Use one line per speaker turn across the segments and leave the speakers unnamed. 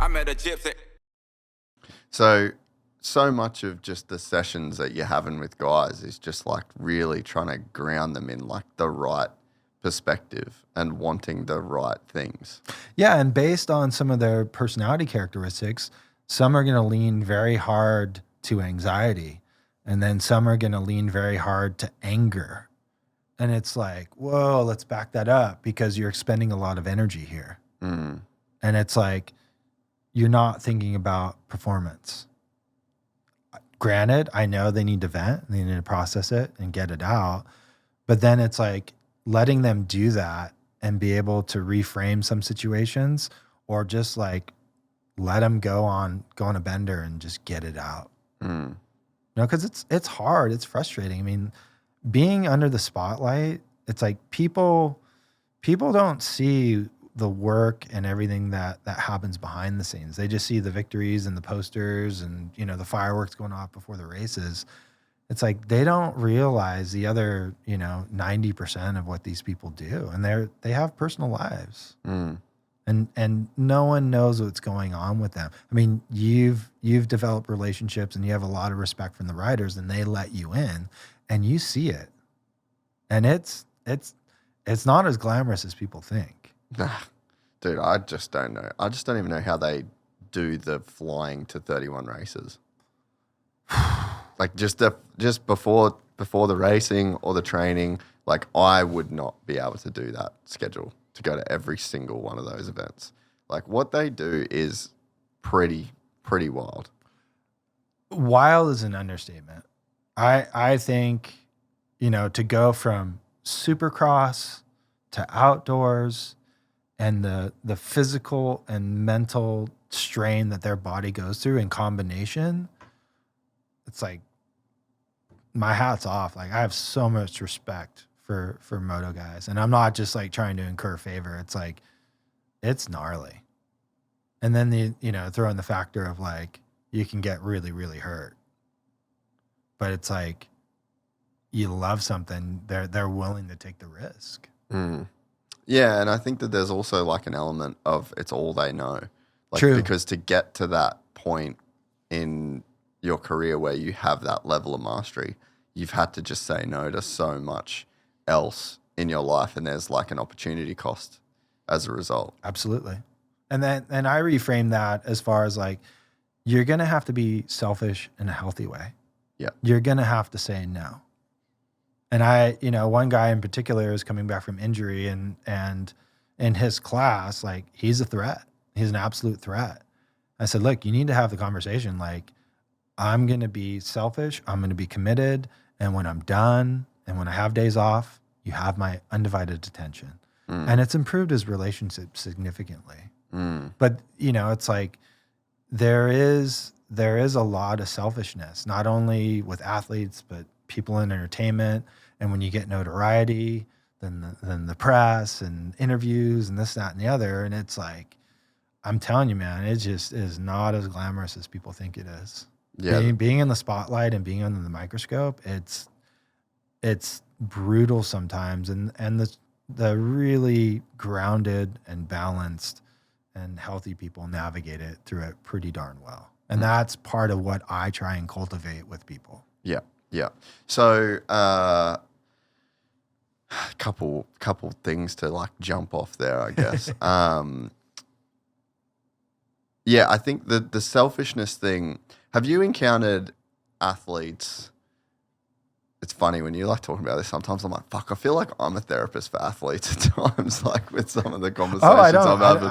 I met a gypsy.
So much of just the sessions that you're having with guys is just like really trying to ground them in like the right perspective and wanting the right things.
Yeah, and based on some of their personality characteristics, some are going to lean very hard to anxiety, and then some are going to lean very hard to anger. And it's like, whoa, let's back that up because you're expending a lot of energy here.
Mm.
And it's like, you're not thinking about performance. Granted, I know they need to vent, they need to process it and get it out. But then it's like letting them do that and be able to reframe some situations, or just like let them go on a bender and just get it out.
Mm.
Because it's hard, it's frustrating. I mean, being under the spotlight, it's like people don't see the work and everything that happens behind the scenes. They just see the victories and the posters and, the fireworks going off before the races. It's like they don't realize the other, 90% of what these people do. And they have personal lives.
Mm.
And no one knows what's going on with them. I mean, you've developed relationships and you have a lot of respect from the riders, and they let you in and you see it. And it's not as glamorous as people think.
Dude, I just don't know. I just don't even know how they do the flying to 31 races. Like just before the racing or the training, like I would not be able to do that schedule to go to every single one of those events. Like what they do is pretty wild.
Wild is an understatement. I think, to go from Supercross to outdoors and the physical and mental strain that their body goes through in combination, it's like my hat's off. Like I have so much respect for moto guys, and I'm not just like trying to incur favor. It's like, it's gnarly. And then throw in the factor of like, you can get really, really hurt, but it's like, you love something, they're willing to take the risk.
Mm. Yeah, and I think that there's also like an element of it's all they know. Like,
True.
Because to get to that point in your career where you have that level of mastery, you've had to just say no to so much else in your life, and there's like an opportunity cost as a result.
Absolutely. And I reframe that as far as like, you're going to have to be selfish in a healthy way.
Yeah.
You're going to have to say no. And one guy in particular is coming back from injury, and in his class, like he's a threat. He's an absolute threat. I said, look, you need to have the conversation. Like, I'm going to be selfish. I'm going to be committed. And when I'm done and when I have days off, you have my undivided attention. Mm. And it's improved his relationship significantly.
Mm.
But, it's like there is a lot of selfishness, not only with athletes, but people in entertainment. And when you get notoriety, then the press and interviews and this, that, and the other. And it's like, I'm telling you, man, it just is not as glamorous as people think it is.
Yeah.
Being in the spotlight and being under the microscope, it's brutal sometimes. And the really grounded and balanced and healthy people navigate it through it pretty darn well. And that's part of what I try and cultivate with people.
Yeah. Yeah. So, couple things to like jump off there, I guess. Yeah, I think the selfishness thing. Have you encountered athletes? It's funny when you like talking about this. Sometimes I'm like, fuck, I feel like I'm a therapist for athletes at times, like with some of the conversations I'm having.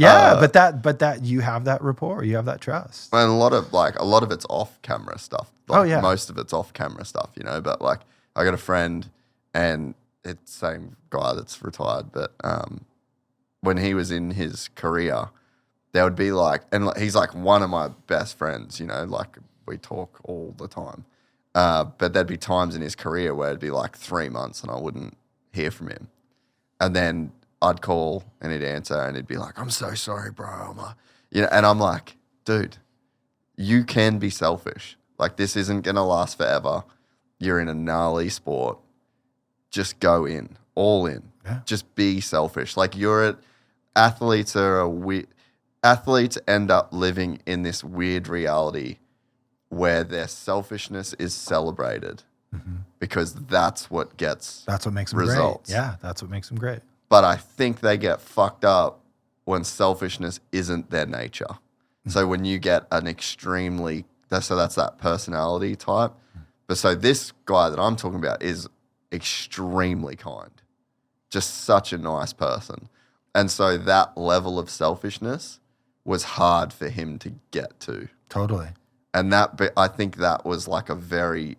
But that you have that rapport, you have that trust.
And a lot of it's off camera stuff. Like,
yeah.
Most of it's off camera stuff, but like I got a friend, and it's the same guy that's retired, but when he was in his career, there would be like, and he's like one of my best friends, like we talk all the time. But there'd be times in his career where it'd be like 3 months and I wouldn't hear from him. And then I'd call and he'd answer and he'd be like, I'm so sorry, bro. And I'm like, dude, you can be selfish. Like, this isn't going to last forever. You're in a gnarly sport. Just go in, all in.
Yeah.
Just be selfish. Like, athletes are athletes end up living in this weird reality where their selfishness is celebrated because that's what
makes them
results.
great. Yeah, that's what makes them great.
But I think they get fucked up when selfishness isn't their nature. So when you get an extremely, that's that personality type. But so this guy that I'm talking about is extremely kind, just such a nice person. And so that level of selfishness was hard for him to get to.
Totally.
And I think that was like a very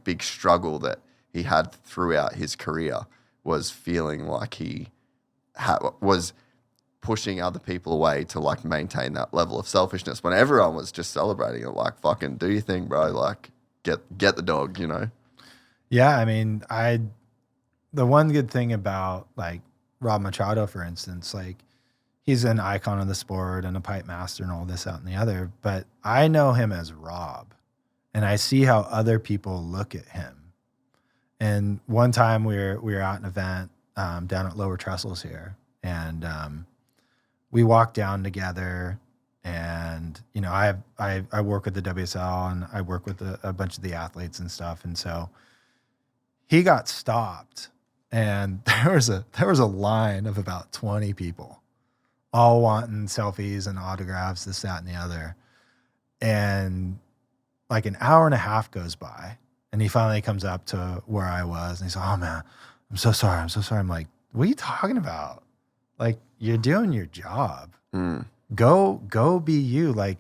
big struggle that he had throughout his career, was feeling like he was pushing other people away to like maintain that level of selfishness when everyone was just celebrating it, like, fucking do your thing, bro. Like get the dog, you know?
Yeah. I mean, the one good thing about like Rob Machado, for instance, like he's an icon of the sport and a pipe master and all this, out and the other, but I know him as Rob and I see how other people look at him. And one time we were at an event down at Lower Trestles here, and we walked down together, and you know, I work with the WSL and I work with a bunch of the athletes and stuff, and so he got stopped, and there was a line of about 20 people, all wanting selfies and autographs, this, that, and the other, and like an hour and a half goes by, and he finally comes up to where I was, and he's like, "Oh man, I'm so sorry. I'm like, what are you talking about? Like, you're doing your job. Go be you. Like,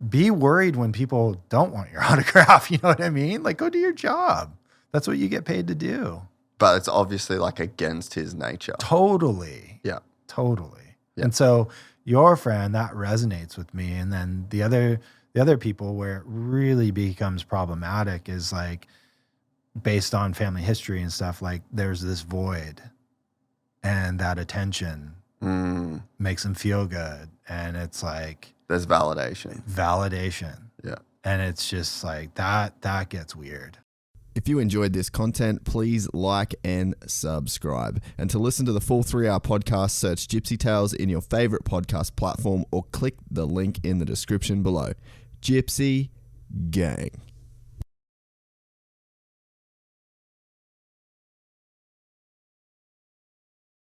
be worried when people don't want your autograph. You know what I mean? Like, go do your job. That's what you get paid to do."
But it's obviously like against his nature.
Totally.
Yeah.
Totally.
Yeah.
And so your friend, that resonates with me. And then the other people where it really becomes problematic is like, based on family history and stuff, like there's this void, and that attention makes them feel good. And it's like,
there's validation.
Yeah. And it's just like that gets weird.
If you enjoyed this content, please like and subscribe. And to listen to the full 3-hour podcast, search Gypsy Tales in your favorite podcast platform or click the link in the description below. Gypsy Gang.